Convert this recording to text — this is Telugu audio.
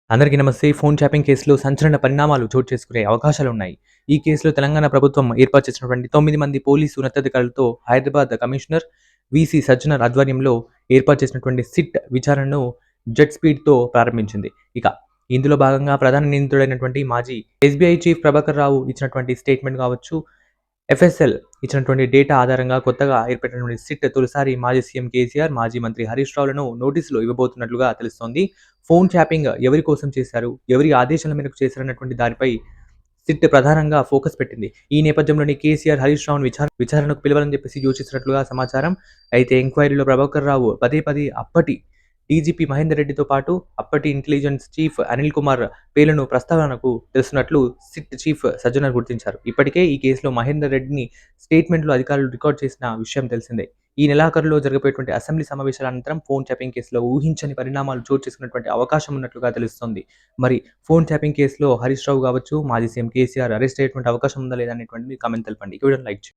అందరికీ నమస్తే. ఫోన్ ట్యాపింగ్ కేసులో సంచలన పరిణామాలు చోటు చేసుకునే అవకాశాలున్నాయి. ఈ కేసులో తెలంగాణ ప్రభుత్వం ఏర్పాటు చేసినటువంటి 9 మంది పోలీసు ఉన్నతాధికారులతో హైదరాబాద్ కమిషనర్ వీసీ సజ్జనర్ ఆధ్వర్యంలో ఏర్పాటు చేసినటువంటి సిట్ విచారణను జెట్ స్పీడ్‌తో ప్రారంభించింది. ఇక ఇందులో భాగంగా ప్రధాన నిందితుడైనటువంటి మాజీ ఎస్‌బీఐ చీఫ్ ప్రభాకర్ రావు ఇచ్చినటువంటి స్టేట్‌మెంట్ కావచ్చు, ఎఫ్ఎస్ఎల్ ఇచ్చినటువంటి డేటా ఆధారంగా కొత్తగా ఏర్పడినటువంటి సిట్ తొలిసారి మాజీ సీఎం కేసీఆర్, మాజీ మంత్రి హరీష్ రావులను నోటీసులు ఇవ్వబోతున్నట్లుగా తెలుస్తోంది. ఫోన్ ట్యాపింగ్ ఎవరి కోసం చేశారు? ఎవరి ఆదేశాల మేరకు చేశారన్నటువంటి దానిపై సిట్ ప్రధానంగా ఫోకస్ పెట్టింది. ఈ నేపథ్యంలోనే కేసీఆర్, హరీష్ రావును విచారణకు పిలవాలని చెప్పేసి యోచిస్తున్నట్లుగా సమాచారం. అయితే ఎంక్వైరీలో ప్రభాకర్ రావు పదే పదే అప్పటి డీజీపీ మహేందర్ రెడ్డితో పాటు అప్పటి ఇంటెలిజెన్స్ చీఫ్ అనిల్ కుమార్ పేర్లను ప్రస్తావనకు తెస్తున్నట్లు సిట్ చీఫ్ సజ్జనర్ గుర్తించారు. ఇప్పటికే ఈ కేసులో మహేందర్ రెడ్డిని స్టేట్మెంట్లు అధికారులు రికార్డ్ చేసిన విషయం తెలిసిందే. ఈ నెలాఖరులో జరగబోయేటువంటి అసెంబ్లీ సమావేశాల అనంతరం ఫోన్ ట్యాపింగ్ కేసులో ఊహించని పరిణామాలు చోటు చేసుకున్నటువంటి అవకాశం ఉన్నట్లుగా తెలుస్తోంది. మరి ఫోన్ ట్యాపింగ్ కేసులో హరీష్ రావు కావచ్చు, మాజీ సీఎం కేసీఆర్ అరెస్ట్ అయ్యేటువంటి అవకాశం ఉందా లేదా అనేటువంటిది కామెంట్ తెలపండి. ఈ వీడియోని లైక్ చేయండి.